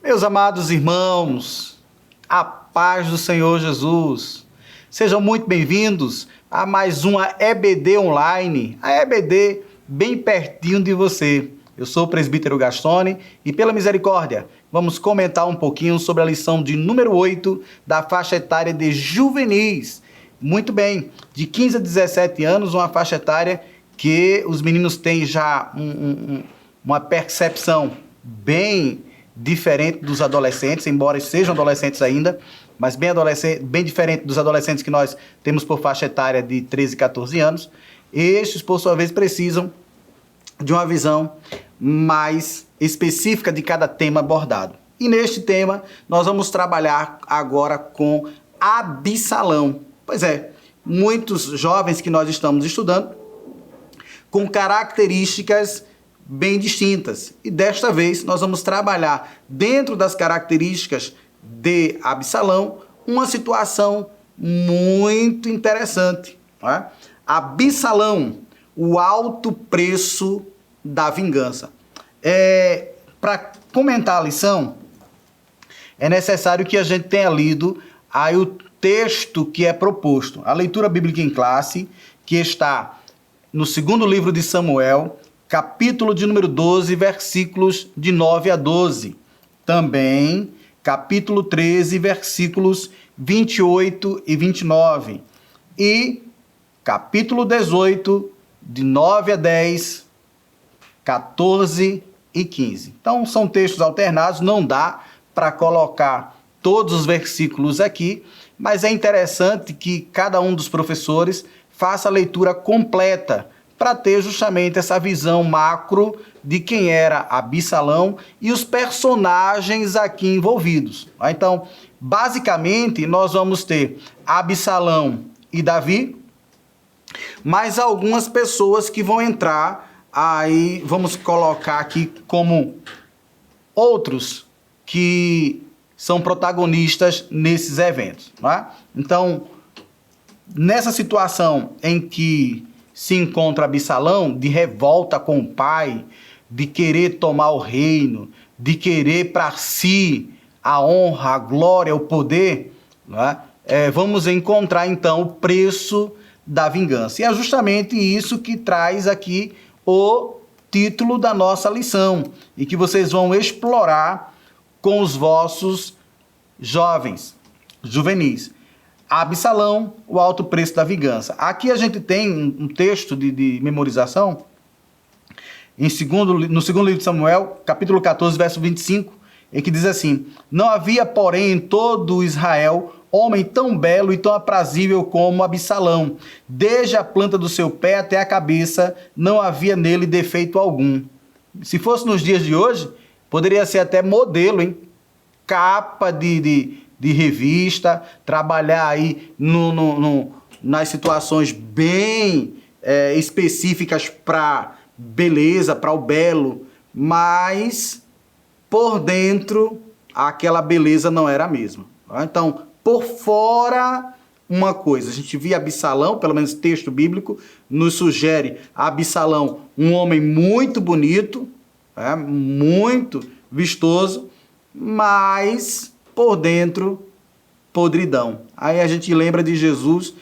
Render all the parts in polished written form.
Meus amados irmãos, a paz do Senhor Jesus. Sejam muito bem-vindos a mais uma EBD Online, a EBD bem pertinho de você. Eu sou o presbítero Gastone e, pela misericórdia, vamos comentar um pouquinho sobre a lição de número 8 da faixa etária de juvenis. Muito bem, de 15 a 17 anos, uma faixa etária que os meninos têm já uma percepção bem diferente dos adolescentes, embora sejam adolescentes ainda, mas bem diferente dos adolescentes que nós temos por faixa etária de 13 e 14 anos. Estes, por sua vez, precisam de uma visão mais específica de cada tema abordado. E neste tema, nós vamos trabalhar agora com Absalão. Pois é, muitos jovens que nós estamos estudando com características bem distintas. E desta vez nós vamos trabalhar dentro das características de Absalão uma situação muito interessante. Não é? Absalão, o alto preço da vingança. Para comentar a lição, é necessário que a gente tenha lido aí o texto que é proposto. A leitura bíblica em classe, que está no segundo livro de Samuel, capítulo de número 12, versículos de 9 a 12. Também, capítulo 13, versículos 28 e 29. E capítulo 18, de 9 a 10, 14 e 15. Então, são textos alternados, não dá para colocar todos os versículos aqui, mas é interessante que cada um dos professores faça a leitura completa para ter justamente essa visão macro de quem era Absalão e os personagens aqui envolvidos. Então, basicamente, nós vamos ter Absalão e Davi, mais algumas pessoas que vão entrar, aí vamos colocar aqui como outros que são protagonistas nesses eventos. Não é? Então, nessa situação em que se encontra Absalão, de revolta com o pai, de querer tomar o reino, de querer para si a honra, a glória, o poder, não é? Vamos encontrar então o preço da vingança. E é justamente isso que traz aqui o título da nossa lição e que vocês vão explorar com os vossos jovens, juvenis. Absalão, o alto preço da vingança. Aqui a gente tem um texto de memorização no segundo livro de Samuel, capítulo 14, verso 25, em que diz assim: não havia, porém, em todo Israel homem tão belo e tão aprazível como Absalão. Desde a planta do seu pé até a cabeça, não havia nele defeito algum. Se fosse nos dias de hoje, poderia ser até modelo, hein? Capa de revista, trabalhar aí nas situações bem específicas para beleza, para o belo, mas por dentro aquela beleza não era a mesma. Então, por fora, uma coisa, a gente via Absalão, pelo menos texto bíblico, nos sugere Absalão, um homem muito bonito, muito vistoso, mas por dentro, podridão. Aí a gente lembra de Jesus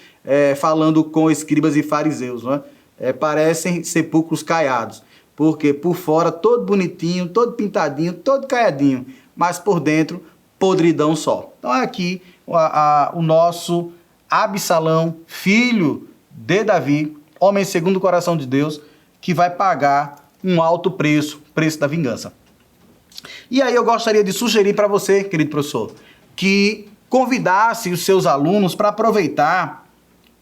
falando com escribas e fariseus, não é? Parecem sepulcros caiados, porque por fora todo bonitinho, todo pintadinho, todo caiadinho, mas por dentro, podridão só. Então aqui o nosso Absalão, filho de Davi, homem segundo o coração de Deus, que vai pagar um alto preço, preço da vingança. E aí eu gostaria de sugerir para você, querido professor, que convidasse os seus alunos para aproveitar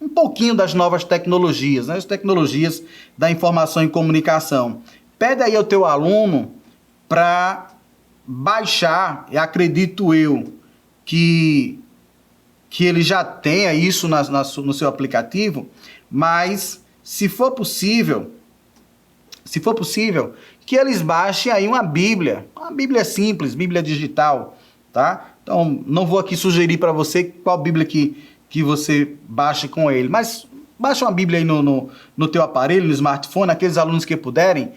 um pouquinho das novas tecnologias, né? As tecnologias da informação e comunicação. Pede aí ao teu aluno para baixar, e acredito eu que ele já tenha isso no seu aplicativo, mas se for possível, que eles baixem aí uma Bíblia simples, Bíblia digital, tá? Então, não vou aqui sugerir para você qual Bíblia que você baixe com ele, mas baixa uma Bíblia aí no teu aparelho, no smartphone, aqueles alunos que puderem,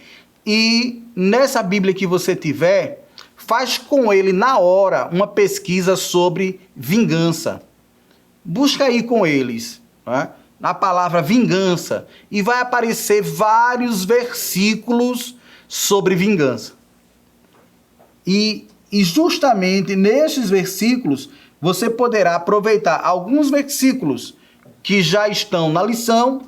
e nessa Bíblia que você tiver, faz com ele na hora uma pesquisa sobre vingança. Busca aí com eles, né, na palavra vingança, e vai aparecer vários versículos sobre vingança. E justamente nesses versículos você poderá aproveitar alguns versículos que já estão na lição,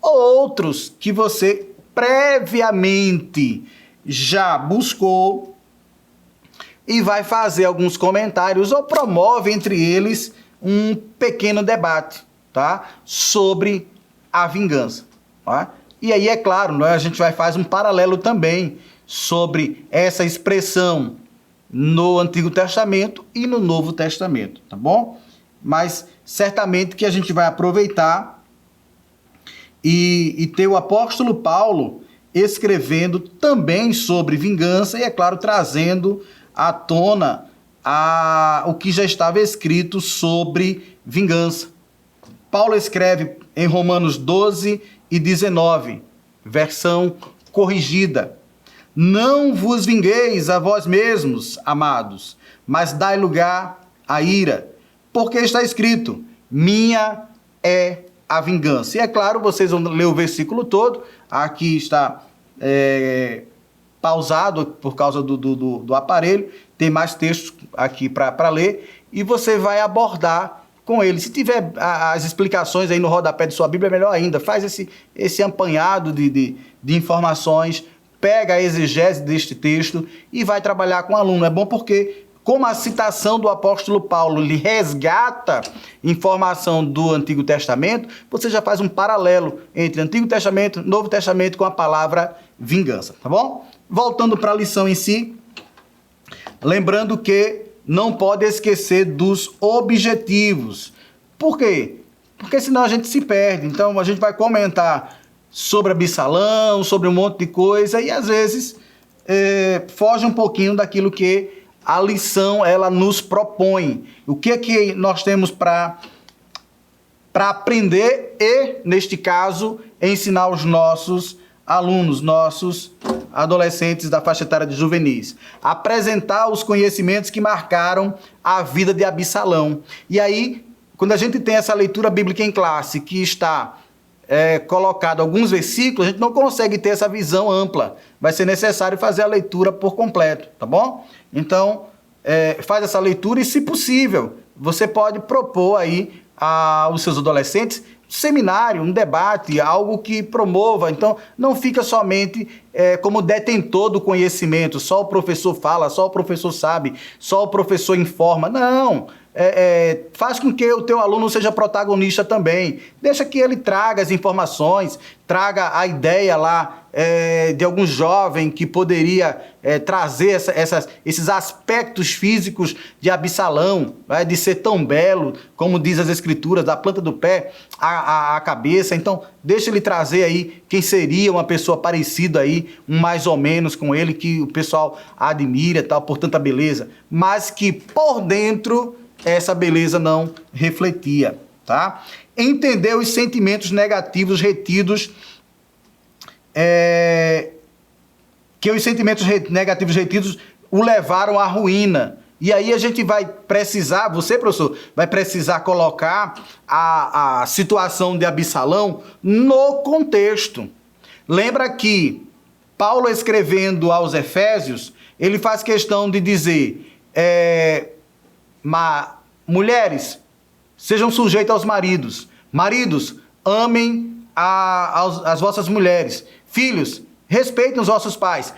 ou outros que você previamente já buscou e vai fazer alguns comentários ou promove entre eles um pequeno debate, tá, sobre a vingança. Tá? E aí, é claro, né, a gente vai fazer um paralelo também sobre essa expressão no Antigo Testamento e no Novo Testamento, tá bom? Mas certamente que a gente vai aproveitar e ter o apóstolo Paulo escrevendo também sobre vingança e, é claro, trazendo à tona o que já estava escrito sobre vingança. Paulo escreve em Romanos 12 e 19, versão corrigida: não vos vingueis a vós mesmos, amados, mas dai lugar à ira, porque está escrito: minha é a vingança. E é claro, vocês vão ler o versículo todo, aqui está pausado por causa do aparelho, tem mais textos aqui para ler, e você vai abordar com ele. Se tiver as explicações aí no rodapé de sua Bíblia, é melhor ainda. Faz esse apanhado de informações, pega a exegese deste texto e vai trabalhar com o aluno. É bom porque, como a citação do apóstolo Paulo lhe resgata informação do Antigo Testamento, você já faz um paralelo entre Antigo Testamento e Novo Testamento com a palavra vingança, tá bom? Voltando para a lição em si, lembrando que não pode esquecer dos objetivos. Por quê? Porque senão a gente se perde. Então a gente vai comentar sobre Absalão, sobre um monte de coisa, e às vezes foge um pouquinho daquilo que a lição ela nos propõe. O que é que nós temos para aprender e, neste caso, ensinar os nossos alunos, nossos adolescentes da faixa etária de juvenis. Apresentar os conhecimentos que marcaram a vida de Absalão. E aí, quando a gente tem essa leitura bíblica em classe, que está colocado alguns versículos, a gente não consegue ter essa visão ampla. Vai ser necessário fazer a leitura por completo, tá bom? Então, faz essa leitura e, se possível, você pode propor aí aos seus adolescentes seminário, um debate, algo que promova. Então, não fica somente como detentor do conhecimento, só o professor fala, só o professor sabe, só o professor informa. Não, faz com que o teu aluno seja protagonista também. Deixa que ele traga as informações, traga a ideia lá de algum jovem que poderia trazer esses aspectos físicos de Absalão, né, de ser tão belo, como diz as escrituras, da planta do pé à cabeça. Então, deixa ele trazer aí quem seria uma pessoa parecida aí, um mais ou menos com ele, que o pessoal admira, tal, por tanta beleza, mas que por dentro essa beleza não refletia, tá? Entender os sentimentos negativos retidos, que os sentimentos negativos retidos o levaram à ruína. E aí a gente vai precisar, você, professor, vai precisar colocar a situação de Absalão no contexto. Lembra que Paulo, escrevendo aos Efésios, ele faz questão de dizer: mulheres, sejam sujeitas aos maridos. Maridos, amem as vossas mulheres. Filhos, respeitem os vossos pais.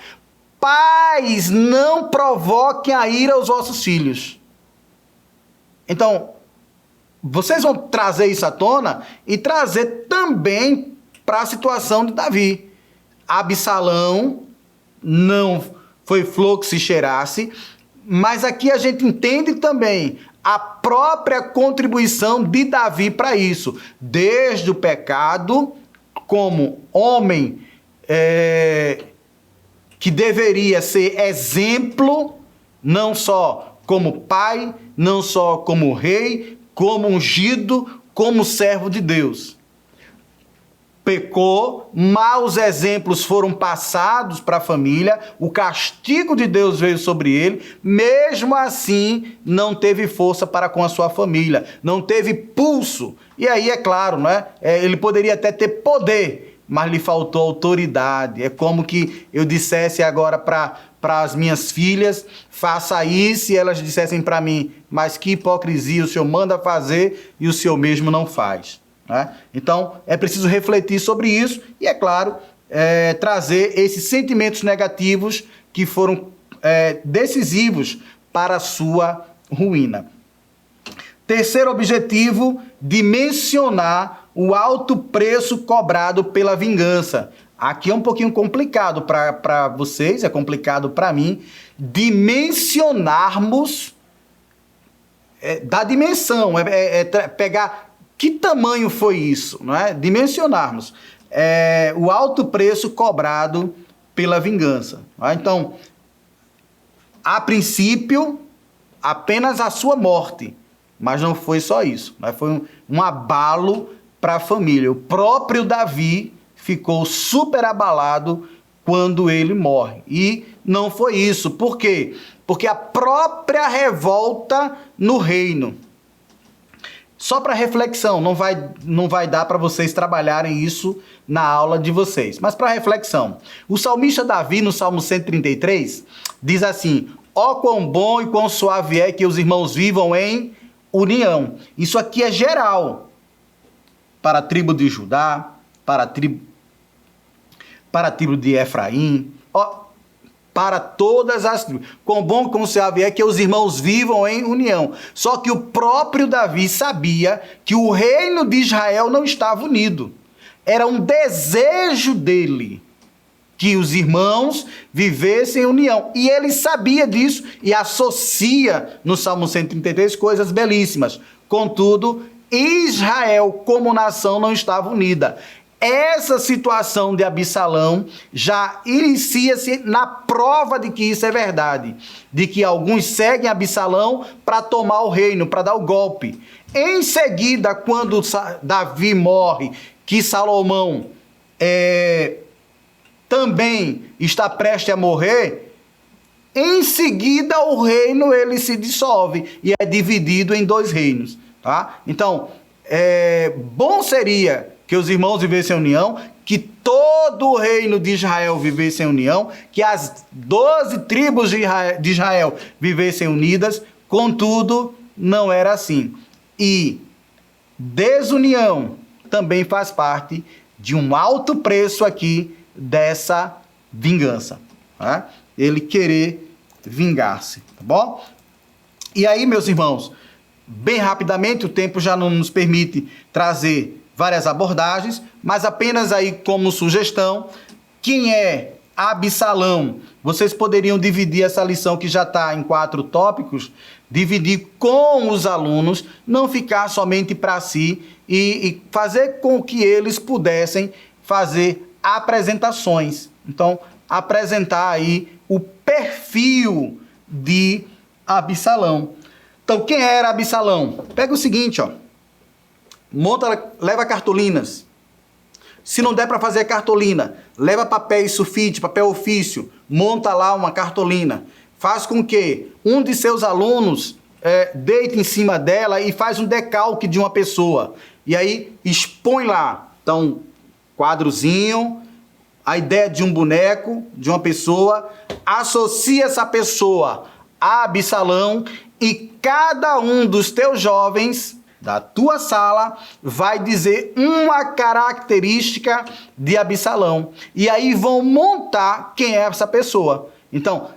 Pais, não provoquem a ira aos vossos filhos. Então, vocês vão trazer isso à tona e trazer também para a situação de Davi. Absalão não foi flor que se cheirasse, mas aqui a gente entende também a própria contribuição de Davi para isso. Desde o pecado, como homem que deveria ser exemplo, não só como pai, não só como rei, como ungido, como servo de Deus. pecou, maus exemplos foram passados para a família, o castigo de Deus veio sobre ele, mesmo assim não teve força para com a sua família, não teve pulso. E aí, é claro, né? Ele poderia até ter poder, mas lhe faltou autoridade. É como que eu dissesse agora para as minhas filhas, faça isso, e elas dissessem para mim, mas que hipocrisia, o senhor manda fazer e o senhor mesmo não faz. Né? Então, é preciso refletir sobre isso e, é claro, trazer esses sentimentos negativos que foram decisivos para a sua ruína. Terceiro objetivo, dimensionar o alto preço cobrado pela vingança. Aqui é um pouquinho complicado para vocês, é complicado para mim, dimensionarmos da dimensão, pegar que tamanho foi isso, não é? Dimensionarmos o alto preço cobrado pela vingança. Não é? Então, a princípio, apenas a sua morte, mas não foi só isso, não é? Foi um abalo para a família. O próprio Davi ficou super abalado quando ele morre. E não foi isso. Por quê? Porque a própria revolta no reino. Só para reflexão, não vai dar para vocês trabalharem isso na aula de vocês. Mas para reflexão, o salmista Davi, no Salmo 133, diz assim: ó quão bom e quão suave é que os irmãos vivam em união. Isso aqui é geral. Para a tribo de Judá, para a tribo de Efraim, para todas as tribos. Quão bom, como suave é que os irmãos vivam em união. Só que o próprio Davi sabia que o reino de Israel não estava unido. Era um desejo dele que os irmãos vivessem em união. E ele sabia disso e associa no Salmo 133 coisas belíssimas. Contudo, Israel como nação não estava unida. Essa situação de Absalão já inicia-se na prova de que isso é verdade, de que alguns seguem Absalão para tomar o reino, para dar o golpe. Em seguida, quando Davi morre, que Salomão também está prestes a morrer, em seguida o reino ele se dissolve e é dividido em 2 reinos. Tá? Então, bom seria que os irmãos vivessem em união, que todo o reino de Israel vivesse em união, que as 12 tribos de Israel vivessem unidas, contudo, não era assim. E desunião também faz parte de um alto preço aqui dessa vingança. Tá? Ele querer vingar-se, tá bom? E aí, meus irmãos, bem rapidamente, o tempo já não nos permite trazer várias abordagens, mas apenas aí como sugestão, quem é Absalão? Vocês poderiam dividir essa lição que já está em 4 tópicos, dividir com os alunos, não ficar somente para si e fazer com que eles pudessem fazer apresentações. Então, apresentar aí o perfil de Absalão. Então, quem era Absalão? Pega o seguinte, leva cartolinas. Se não der para fazer cartolina, leva papéis sulfite, papel ofício, monta lá uma cartolina. Faz com que um de seus alunos deite em cima dela e faz um decalque de uma pessoa. E aí expõe lá. Então, quadrozinho, a ideia de um boneco, de uma pessoa, associa essa pessoa a Absalão e cada um dos teus jovens da tua sala vai dizer uma característica de Absalão. E aí vão montar quem é essa pessoa. Então,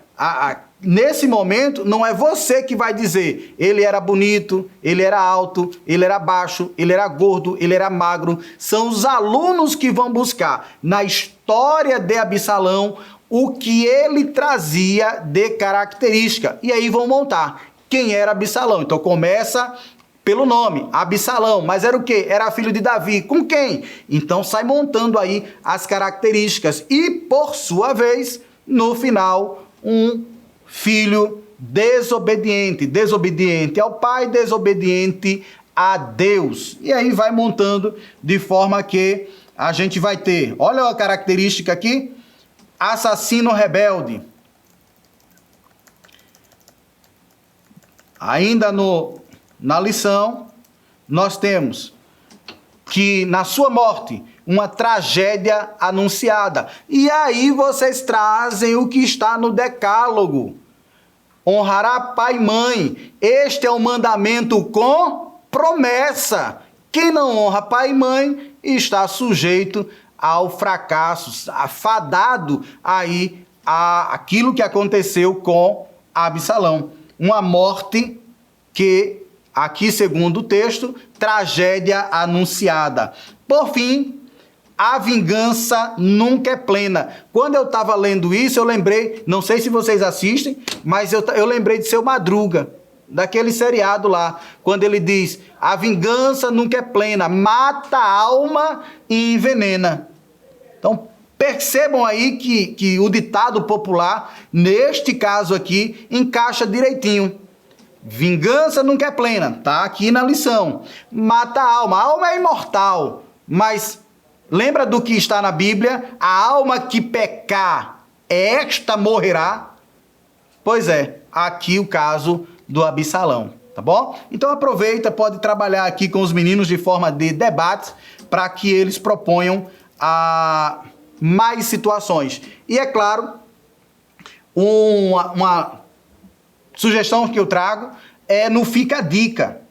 nesse momento, não é você que vai dizer ele era bonito, ele era alto, ele era baixo, ele era gordo, ele era magro. São os alunos que vão buscar na história de Absalão o que ele trazia de característica. E aí vão montar quem era Absalão. Então começa pelo nome, Absalão, mas era o quê? Era filho de Davi. Com quem? Então sai montando aí as características. E, por sua vez, no final, um filho desobediente. Desobediente ao pai, desobediente a Deus. E aí vai montando de forma que a gente vai ter, olha a característica aqui, assassino rebelde. Ainda na lição, nós temos que na sua morte, uma tragédia anunciada. E aí vocês trazem o que está no decálogo. Honrará pai e mãe. Este é o mandamento com promessa. Quem não honra pai e mãe está sujeito ao fracasso, afadado aí aquilo que aconteceu com Absalão. Uma morte que, aqui segundo o texto, tragédia anunciada. Por fim, a vingança nunca é plena. Quando eu estava lendo isso, eu lembrei, não sei se vocês assistem, mas eu lembrei de Seu Madruga, daquele seriado lá, quando ele diz, a vingança nunca é plena, mata a alma e envenena. Então, percebam aí que o ditado popular, neste caso aqui, encaixa direitinho. Vingança nunca é plena, tá aqui na lição. Mata a alma é imortal, mas lembra do que está na Bíblia? A alma que pecar, esta morrerá. Pois é, aqui o caso do Absalão, tá bom? Então aproveita, pode trabalhar aqui com os meninos de forma de debate, para que eles proponham mais situações. E é claro, uma sugestão que eu trago é no Fica a Dica.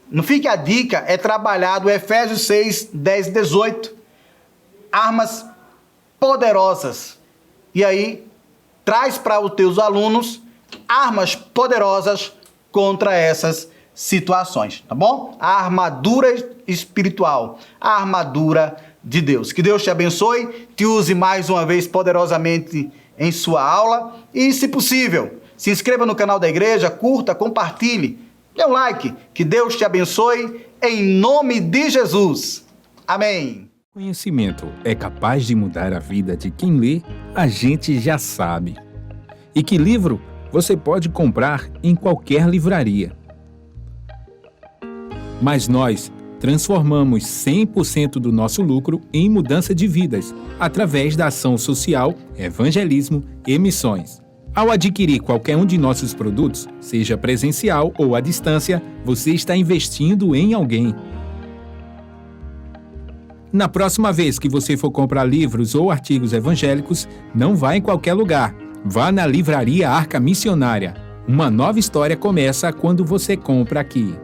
No Fica a Dica é trabalhado Efésios 6, 10 e 18. Armas poderosas. E aí, traz para os teus alunos armas poderosas contra essas situações, tá bom? A armadura espiritual, a armadura de Deus. Que Deus te abençoe, te use mais uma vez poderosamente em sua aula e, se possível, se inscreva no canal da igreja, curta, compartilhe, dê um like. Que Deus te abençoe em nome de Jesus. Amém. Conhecimento é capaz de mudar a vida de quem lê, a gente já sabe. E que livro você pode comprar em qualquer livraria. Mas nós transformamos 100% do nosso lucro em mudança de vidas, através da ação social, evangelismo e missões. Ao adquirir qualquer um de nossos produtos, seja presencial ou à distância, você está investindo em alguém. Na próxima vez que você for comprar livros ou artigos evangélicos, não vá em qualquer lugar. Vá na Livraria Arca Missionária. Uma nova história começa quando você compra aqui.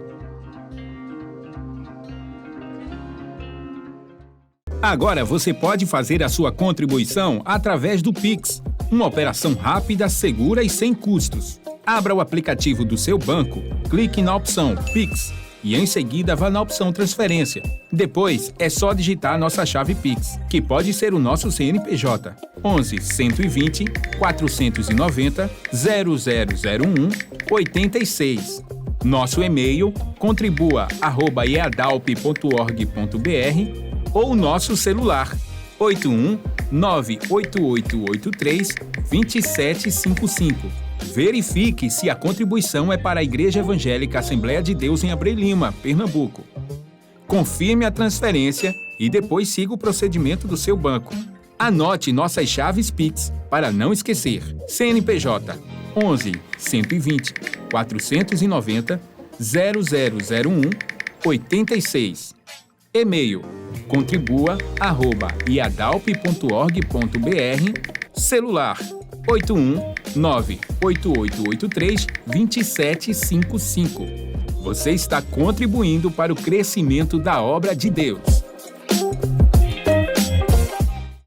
Agora você pode fazer a sua contribuição através do Pix. Uma operação rápida, segura e sem custos. Abra o aplicativo do seu banco, clique na opção Pix e em seguida vá na opção Transferência. Depois é só digitar nossa chave Pix, que pode ser o nosso CNPJ 11 120 490 0001 86. Nosso e-mail contribua@eadalp.org.br ou nosso celular 81-98883-2755. Verifique se a contribuição é para a Igreja Evangélica Assembleia de Deus em Abreu Lima, Pernambuco. Confirme a transferência e depois siga o procedimento do seu banco. Anote nossas chaves Pix para não esquecer. CNPJ 11 120 490 0001 86. E-mail contribua@iadalp.org.br. Celular 81-98883-2755. Você está contribuindo para o crescimento da obra de Deus.